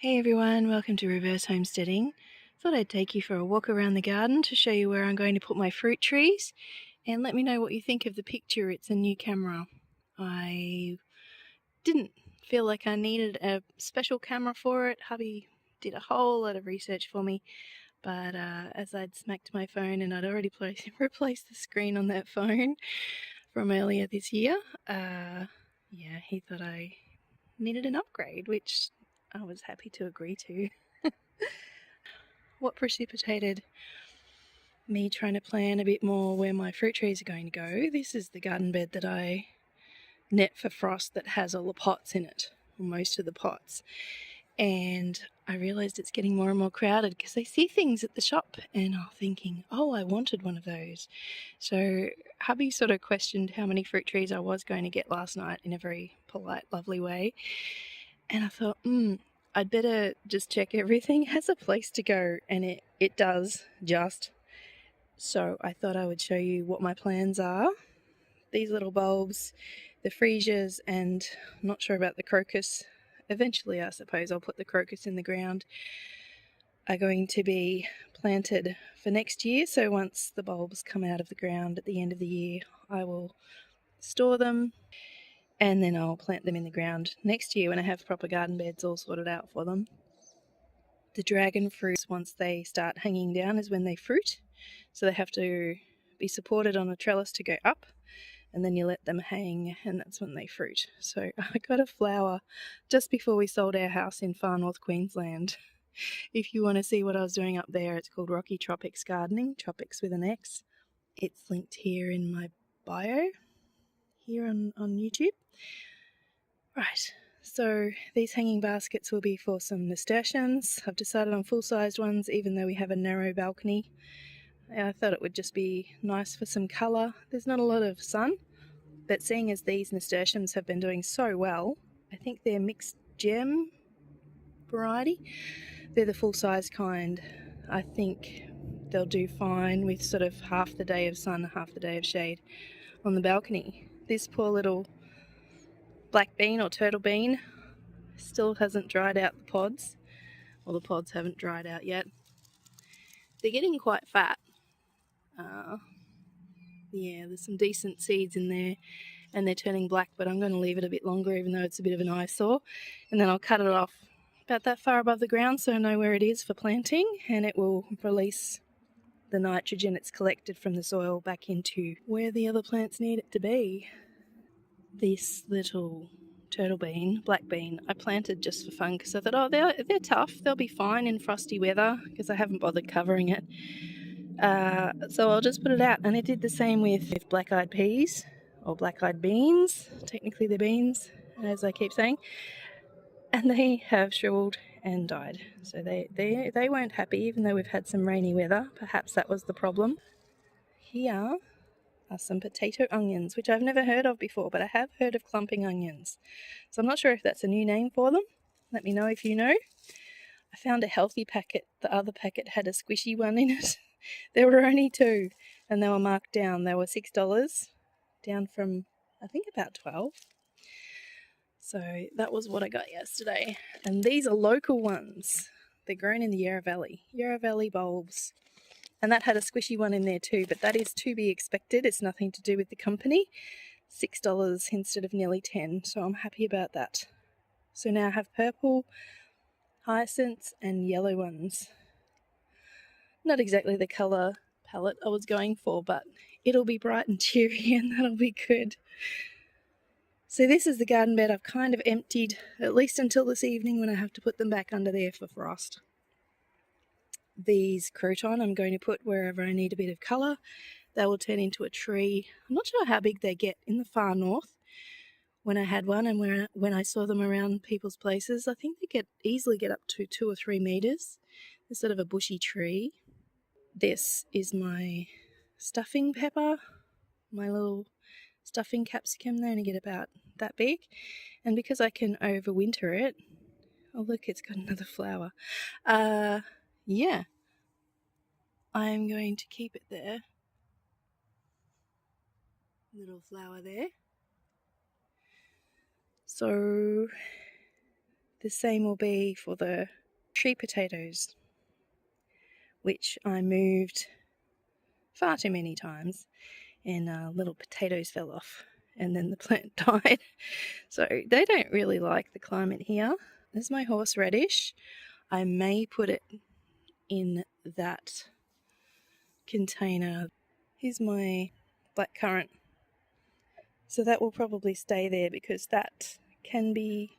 Hey everyone, welcome to Reverse Homesteading. Thought I'd take you for a walk around the garden to show you where I'm going to put my fruit trees and let me know what you think of the picture. It's a new camera. I didn't feel like I needed a special camera for it. Hubby did a whole lot of research for me, but as I'd smacked my phone and I'd already replaced the screen on that phone from earlier this year, he thought I needed an upgrade, which I was happy to agree to. What precipitated me trying to plan a bit more where my fruit trees are going to go? This is the garden bed that I net for frost that has all the pots in it, or most of the pots. And I realised it's getting more and more crowded because I see things at the shop and I'm thinking, oh, I wanted one of those. So hubby sort of questioned how many fruit trees I was going to get last night in a very polite, lovely way. And I thought, I'd better just check everything has a place to go, and it does just. So I thought I would show you what my plans are. These little bulbs, the freesias, and I'm not sure about the crocus. Eventually, I suppose I'll put the crocus in the ground, are going to be planted for next year. So once the bulbs come out of the ground at the end of the year, I will store them and then I'll plant them in the ground next year when I have proper garden beds all sorted out for them. The dragon fruits, once they start hanging down, is when they fruit. So they have to be supported on a trellis to go up, and then you let them hang, and that's when they fruit. So I got a flower just before we sold our house in far north Queensland. If you want to see what I was doing up there, it's called Rocky Tropics Gardening, Tropics with an X. It's linked here in my bio, here on YouTube. Right, so these hanging baskets will be for some nasturtiums. I've decided on full-sized ones, even though we have a narrow balcony. I thought it would just be nice for some colour. There's not a lot of sun, but seeing as these nasturtiums have been doing so well, I think they're mixed gem variety. They're the full-size kind. I think they'll do fine with sort of half the day of sun, half the day of shade on the balcony. This poor little black bean or turtle bean still hasn't dried out the pods, or the pods haven't dried out yet. They're getting quite fat. There's some decent seeds in there and they're turning black, but I'm going to leave it a bit longer even though it's a bit of an eyesore, and then I'll cut it off about that far above the ground so I know where it is for planting, and it will release the nitrogen it's collected from the soil back into where the other plants need it to be. This little turtle bean, black bean, I planted just for fun because I thought, they're tough, they'll be fine in frosty weather, because I haven't bothered covering it. So I'll just put it out, and it did the same with black-eyed peas, or black-eyed beans. Technically they're beans, as I keep saying, and they have shriveled and died. So they weren't happy, even though we've had some rainy weather. Perhaps that was the problem. Here are some potato onions, which I've never heard of before, but I have heard of clumping onions. So I'm not sure if that's a new name for them. Let me know if you know. I found a healthy packet. The other packet had a squishy one in it. There were only two, and they were marked down. They were $6, down from, I think, about $12. So that was what I got yesterday. And these are local ones. They're grown in the Yarra Valley bulbs. And that had a squishy one in there too, but that is to be expected. It's nothing to do with the company. $6 instead of nearly $10, so I'm happy about that. So now I have purple hyacinths and yellow ones. Not exactly the colour palette I was going for, but it'll be bright and cheery and that'll be good. So this is the garden bed I've kind of emptied, at least until this evening when I have to put them back under there for frost. These crouton I'm going to put wherever I need a bit of colour. They will turn into a tree. I'm not sure how big they get in the far north. When I had one and when I saw them around people's places, I think they easily get up to 2 or 3 metres. They're sort of a bushy tree. This is my stuffing pepper, my little stuffing capsicum. They only get about that big. And because I can overwinter it, oh look, it's got another flower. I'm going to keep it there. Little flower there. So The same will be for the tree potatoes, which I moved far too many times, and little potatoes fell off and then the plant died. So they don't really like the climate here. There's my horseradish. I may put it in that container. Here's my blackcurrant. So that will probably stay there because that can be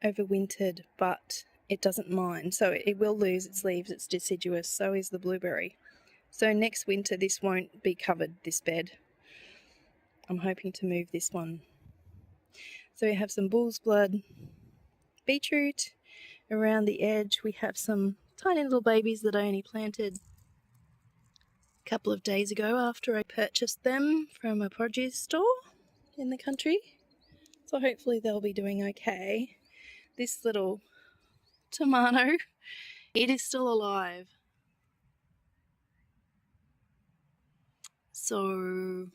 overwintered, but it doesn't mind. So it will lose its leaves. It's deciduous. So is the blueberry. So next winter this won't be covered, this bed. I'm hoping to move this one. So we have some bull's blood beetroot. Around the edge we have some tiny little babies that I only planted a couple of days ago after I purchased them from a produce store in the country. So hopefully they'll be doing okay. This little tomato, it is still alive. So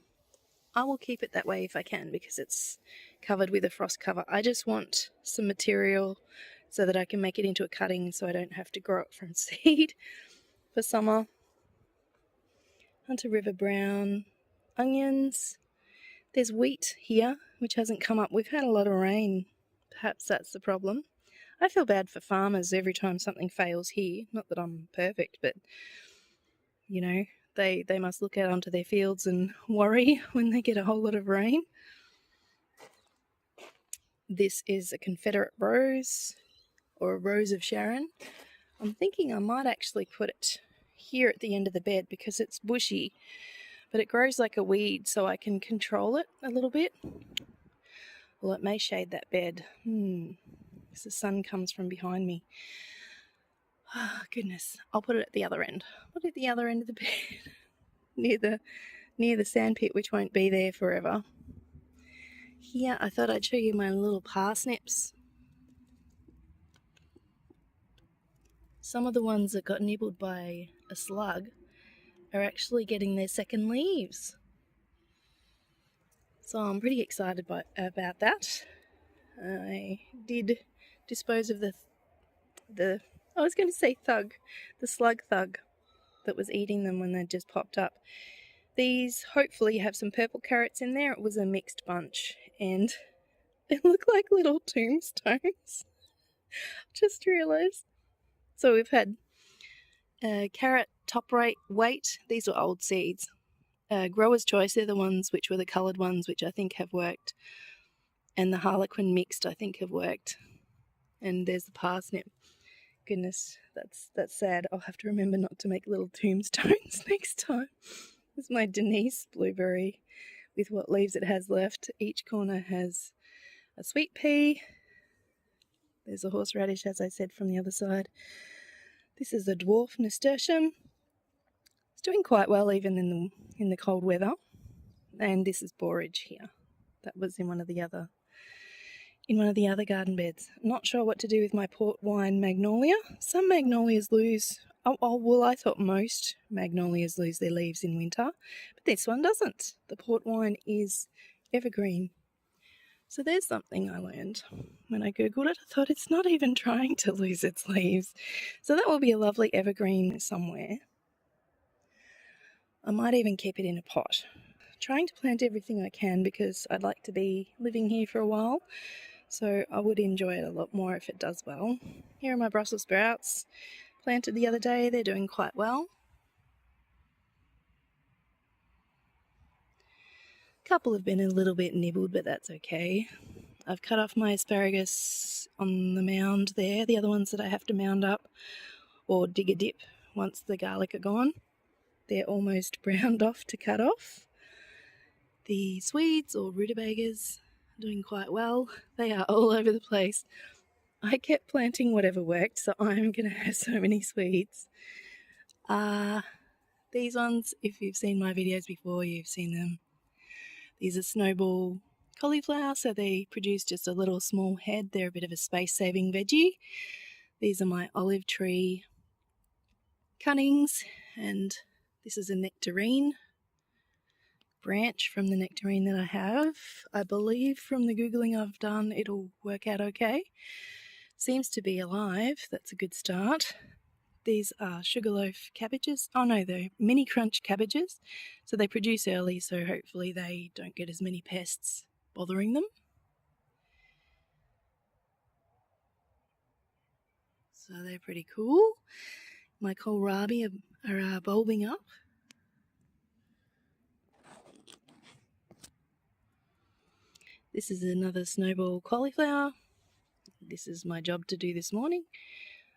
I will keep it that way if I can because it's covered with a frost cover. I just want some material so that I can make it into a cutting so I don't have to grow it from seed for summer. Hunter River brown onions. There's wheat here which hasn't come up. We've had a lot of rain. Perhaps that's the problem. I feel bad for farmers every time something fails here. Not that I'm perfect, but you know, they must look out onto their fields and worry when they get a whole lot of rain. This is a Confederate rose, or a rose of Sharon. I'm thinking I might actually put it here at the end of the bed because it's bushy, but it grows like a weed, so I can control it a little bit. Well, it may shade that bed. Because the sun comes from behind me. Oh, goodness. I'll put it at the other end. Put it at the other end of the bed. near the sandpit, which won't be there forever. Here, I thought I'd show you my little parsnips. Some of the ones that got nibbled by a slug are actually getting their second leaves. So I'm pretty excited about that. I did dispose of the I was going to say the slug thug that was eating them when they just popped up. These hopefully have some purple carrots in there. It was a mixed bunch and they look like little tombstones. Just realised. So we've had carrot top rate weight. These were old seeds. Grower's choice, they're the ones which were the coloured ones, which I think have worked. And the harlequin mixed, I think, have worked. And there's the parsnip. Goodness, that's sad. I'll have to remember not to make little tombstones next time. This is my Denise blueberry with what leaves it has left. Each corner has a sweet pea. There's a horseradish, as I said, from the other side. This is a dwarf nasturtium. It's doing quite well even in the cold weather. And this is borage here. That was in one of the other garden beds. I'm not sure what to do with my port wine magnolia. Some magnolias lose, well, I thought most magnolias lose their leaves in winter, but this one doesn't. The port wine is evergreen. So there's something I learned when I googled it. I thought it's not even trying to lose its leaves. So that will be a lovely evergreen somewhere. I might even keep it in a pot. Trying to plant everything I can because I'd like to be living here for a while. So I would enjoy it a lot more if it does well. Here are my Brussels sprouts. Planted the other day. They're doing quite well. A couple have been a little bit nibbled, but that's okay. I've cut off my asparagus on the mound there. The other ones that I have to mound up or dig a dip once the garlic are gone. They're almost browned off to cut off. The Swedes or rutabagas are doing quite well. They are all over the place. I kept planting whatever worked, so I'm going to have so many Swedes. These ones, if you've seen my videos before, you've seen them. These are snowball cauliflower, so they produce just a little small head. They're a bit of a space-saving veggie. These are my olive tree cuttings, and this is a nectarine branch from the nectarine that I have. I believe from the Googling I've done it'll work out okay. Seems to be alive. That's a good start. These are sugarloaf cabbages. Oh no, they're mini crunch cabbages. So they produce early, so hopefully they don't get as many pests bothering them. So they're pretty cool. My kohlrabi are bulbing up. This is another snowball cauliflower. This is my job to do this morning.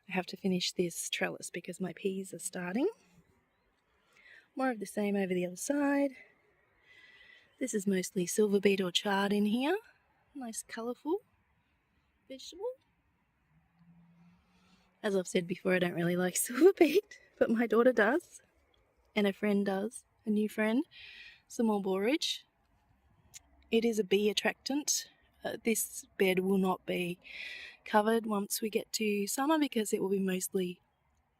I have to finish this trellis because my peas are starting. More of the same over the other side. This is mostly silver beet or chard in here. Nice colourful vegetable. As I've said before, I don't really like silver beet, but my daughter does, and a friend does, a new friend. Some more borage. It is a bee attractant. This bed will not be covered once we get to summer because it will be mostly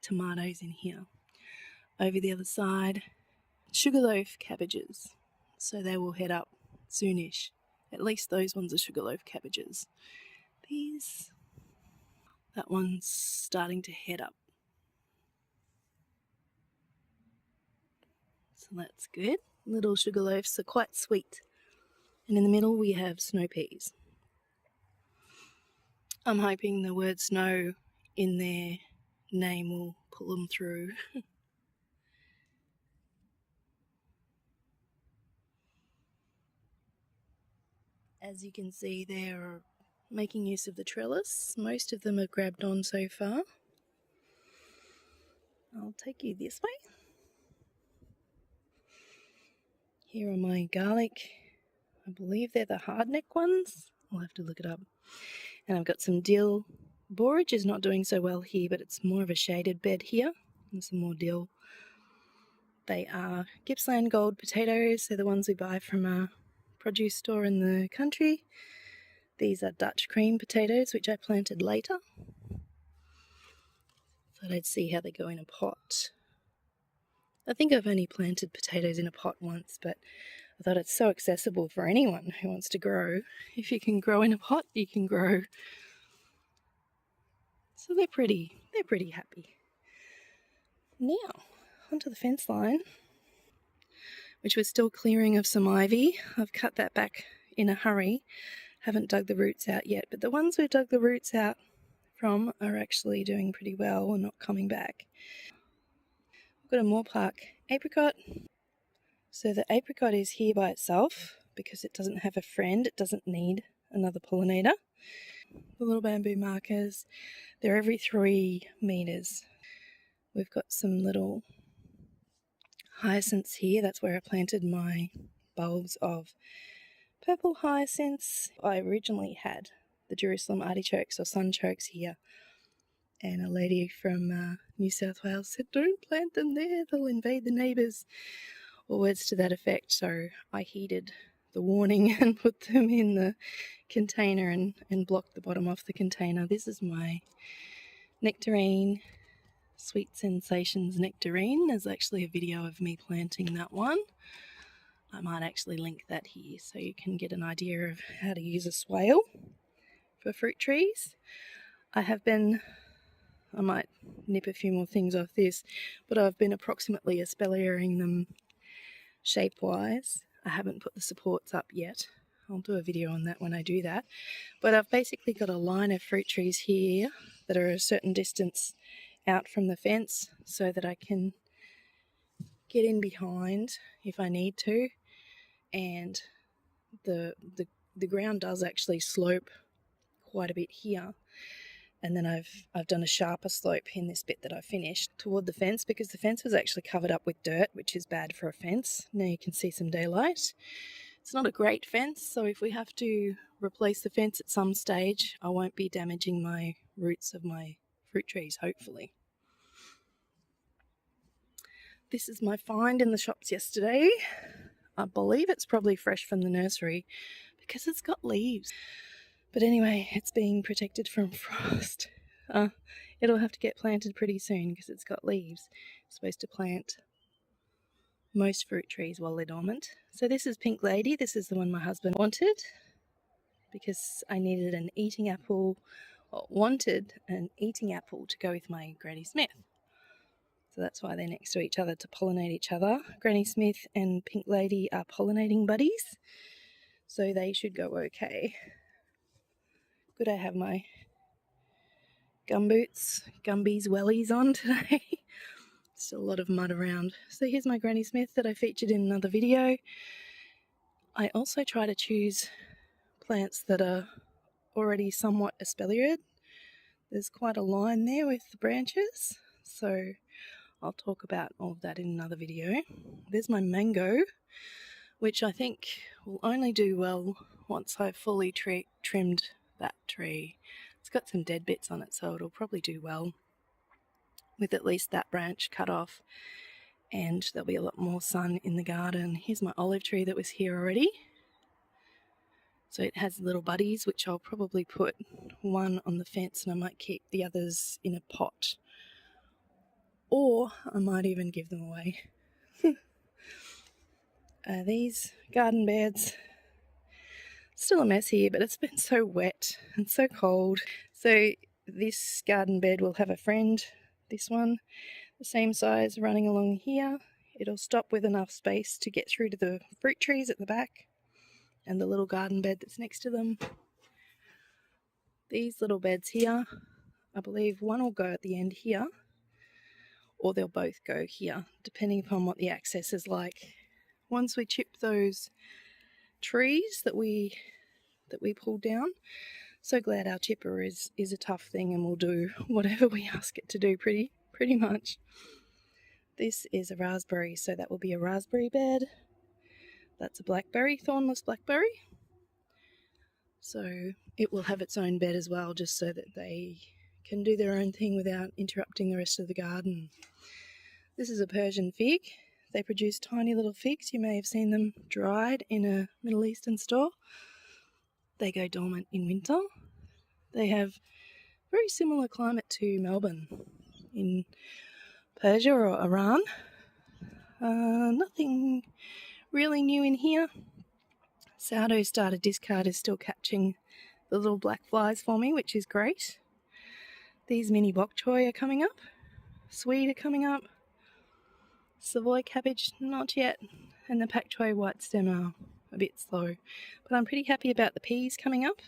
tomatoes in here. Over the other side, sugarloaf cabbages. So they will head up soonish. At least those ones are sugarloaf cabbages. That one's starting to head up. So that's good. Little sugarloafs are quite sweet. And in the middle we have snow peas. I'm hoping the word snow in their name will pull them through. As you can see, they're making use of the trellis. Most of them have grabbed on so far. I'll take you this way. Here are my garlic. I believe they're the hardneck ones. I'll have to look it up. And I've got some dill. Borage is not doing so well here, but it's more of a shaded bed here. And some more dill. They are Gippsland Gold potatoes. They're the ones we buy from a produce store in the country. These are Dutch cream potatoes, which I planted later. Thought I'd see how they go in a pot. I think I've only planted potatoes in a pot once, but I thought it's so accessible for anyone who wants to grow. If you can grow in a pot, you can grow. So they're pretty happy. Now, onto the fence line, which we're still clearing of some ivy. I've cut that back in a hurry. Haven't dug the roots out yet, but the ones we dug the roots out from are actually doing pretty well and not coming back. I've got a Moorpark apricot. So the apricot is here by itself because it doesn't have a friend. It doesn't need another pollinator. The little bamboo markers, they're every 3 meters. We've got some little hyacinths here. That's where I planted my bulbs of purple hyacinths. I originally had the Jerusalem artichokes or sunchokes here, and a lady from New South Wales said, "Don't plant them there, they'll invade the neighbours," or words to that effect. So I heeded the warning and put them in the container and blocked the bottom off the container. This is my nectarine, Sweet Sensations nectarine. There's actually a video of me planting that one. I might actually link that here so you can get an idea of how to use a swale for fruit trees. I might nip a few more things off this, but I've been approximately espaliering them shape-wise. I haven't put the supports up yet. I'll do a video on that when I do that. But I've basically got a line of fruit trees here that are a certain distance out from the fence so that I can get in behind if I need to. And the ground does actually slope quite a bit here. And then I've done a sharper slope in this bit that I finished toward the fence because the fence was actually covered up with dirt, which is bad for a fence. Now you can see some daylight. It's not a great fence, so if we have to replace the fence at some stage, I won't be damaging my roots of my fruit trees, hopefully. This is my find in the shops yesterday. I believe it's probably fresh from the nursery because it's got leaves. But anyway, it's being protected from frost. It'll have to get planted pretty soon because it's got leaves. It's supposed to plant most fruit trees while they're dormant. So this is Pink Lady. This is the one my husband wanted because I needed an eating apple wanted an eating apple to go with my Granny Smith. So that's why they're next to each other, to pollinate each other. Granny Smith and Pink Lady are pollinating buddies, so they should go okay. Good, I have my gumboots, Gumbies, wellies on today. Still a lot of mud around. So here's my Granny Smith that I featured in another video. I also try to choose plants that are already somewhat espaliered. There's quite a line there with the branches, so I'll talk about all of that in another video. There's my mango, which I think will only do well once I've fully trimmed that tree. It's got some dead bits on it, so it'll probably do well with at least that branch cut off, and there'll be a lot more sun in the garden. Here's my olive tree that was here already. So it has little buddies, which I'll probably put one on the fence, and I might keep the others in a pot. Or I might even give them away. These garden beds, still a mess here, but it's been so wet and so cold. So this garden bed will have a friend, this one, the same size, running along here. It'll stop with enough space to get through to the fruit trees at the back and the little garden bed that's next to them. These little beds here, I believe one will go at the end here, or they'll both go here, depending upon what the access is like. Once we chip those trees that we pulled down, so glad our chipper is a tough thing and will do whatever we ask it to do pretty much. This is a raspberry, so that will be a raspberry bed. That's a blackberry, thornless blackberry. So it will have its own bed as well, just so that they can do their own thing without interrupting the rest of the garden. This is a Persian fig. They produce tiny little figs. You may have seen them dried in a Middle Eastern store. They go dormant in winter. They have very similar climate to Melbourne in Persia or Iran. Nothing really new in here. Sourdough starter discard is still catching the little black flies for me, which is great. These mini bok choy are coming up. Swede are coming up. Savoy cabbage, not yet. And the pak choy white stem are a bit slow. But I'm pretty happy about the peas coming up.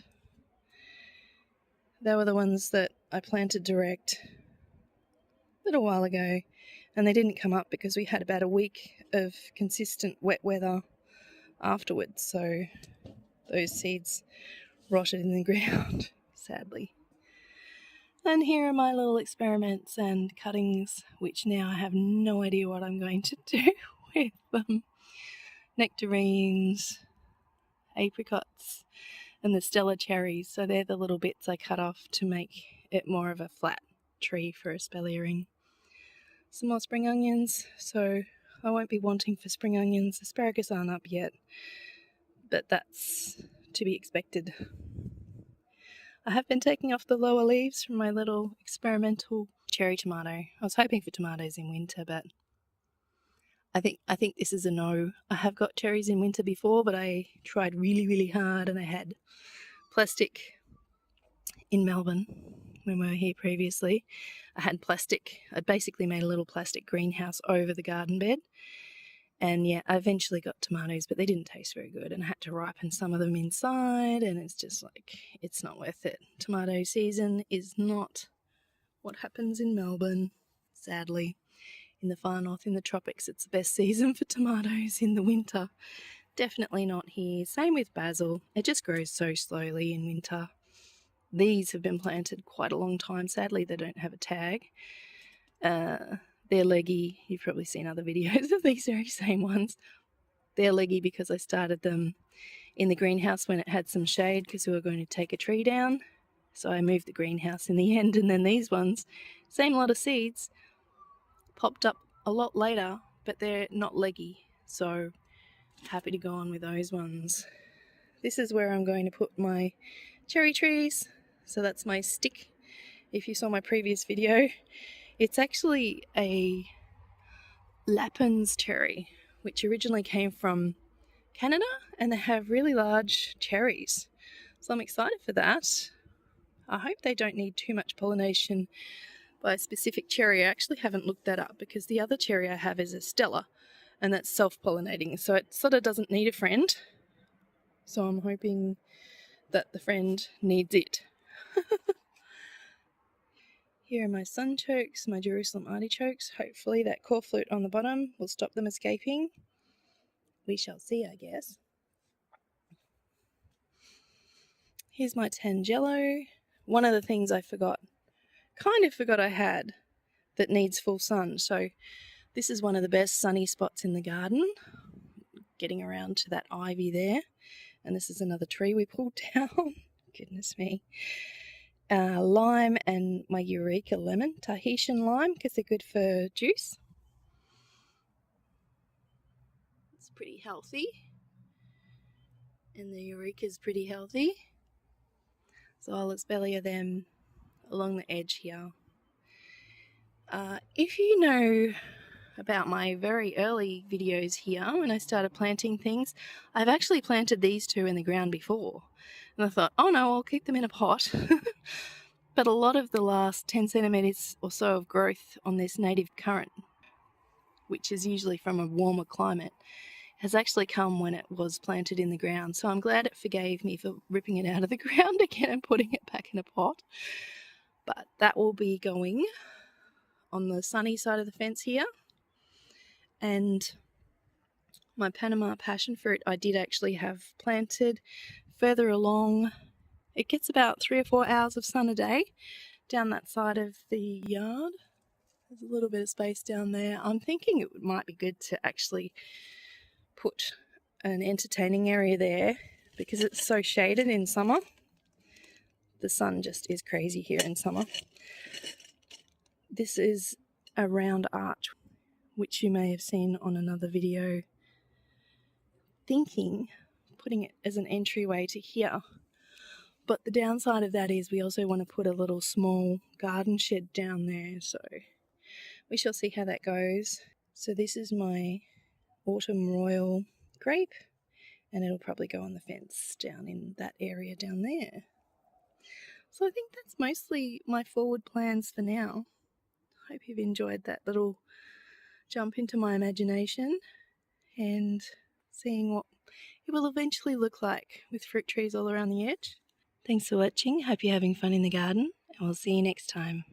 They were the ones that I planted direct a little while ago, and they didn't come up because we had about a week of consistent wet weather afterwards, so those seeds rotted in the ground, sadly. And here are my little experiments and cuttings, which now I have no idea what I'm going to do with them. Nectarines, apricots, and the Stella cherries. So they're the little bits I cut off to make it more of a flat tree for espaliering. Some more spring onions, so I won't be wanting for spring onions. Asparagus aren't up yet, but that's to be expected. I have been taking off the lower leaves from my little experimental cherry tomato. I was hoping for tomatoes in winter, but I think this is a no. I have got cherries in winter before, but I tried really hard, and I had plastic in Melbourne when we were here previously. I had plastic. I basically made a little plastic greenhouse over the garden bed. And yeah, I eventually got tomatoes, but they didn't taste very good, and I had to ripen some of them inside, and it's just like, it's not worth it. Tomato season is not what happens in Melbourne, sadly. In the far north, in the tropics, it's the best season for tomatoes in the winter. Definitely not here. Same with basil. It just grows so slowly in winter. These have been planted quite a long time. Sadly, they don't have a tag. They're leggy. You've probably seen other videos of these very same ones. They're leggy because I started them in the greenhouse when it had some shade, because we were going to take a tree down. So I moved the greenhouse in the end, and then these ones, same lot of seeds, popped up a lot later, but they're not leggy. So happy to go on with those ones. This is where I'm going to put my cherry trees. So that's my stick. If you saw my previous video, it's actually a Lappin's cherry, which originally came from Canada, and they have really large cherries. So I'm excited for that. I hope they don't need too much pollination by a specific cherry. I actually haven't looked that up because the other cherry I have is a Stella, and that's self-pollinating, so it sort of doesn't need a friend. So I'm hoping that the friend needs it. Here are my sunchokes, my Jerusalem artichokes. Hopefully that core flute on the bottom will stop them escaping. We shall see, I guess. Here's my tangelo. One of the things I kind of forgot I had that needs full sun. So this is one of the best sunny spots in the garden, getting around to that ivy there. And this is another tree we pulled down. Goodness me. Lime and my Eureka lemon, Tahitian lime, because they're good for juice. It's pretty healthy. And the Eureka's pretty healthy. So I'll belly of them along the edge here. If you know about my very early videos here, when I started planting things, I've actually planted these two in the ground before. And I thought, oh no, I'll keep them in a pot. But a lot of the last 10 centimetres or so of growth on this native currant, which is usually from a warmer climate, has actually come when it was planted in the ground. So I'm glad it forgave me for ripping it out of the ground again and putting it back in a pot. But that will be going on the sunny side of the fence here. And my Panama passion fruit I did actually have planted further along. It gets about 3 or 4 hours of sun a day down that side of the yard. There's a little bit of space down there. I'm thinking it might be good to actually put an entertaining area there because it's so shaded in summer. The sun just is crazy here in summer. This is a round arch, which you may have seen on another video, thinking putting it as an entryway to here. But the downside of that is we also want to put a little small garden shed down there, so we shall see how that goes. So this is my autumn royal grape, and it'll probably go on the fence down in that area down there. So I think that's mostly my forward plans for now. Hope you've enjoyed that little jump into my imagination and seeing what it will eventually look like with fruit trees all around the edge. Thanks for watching. Hope you're having fun in the garden, and we'll see you next time.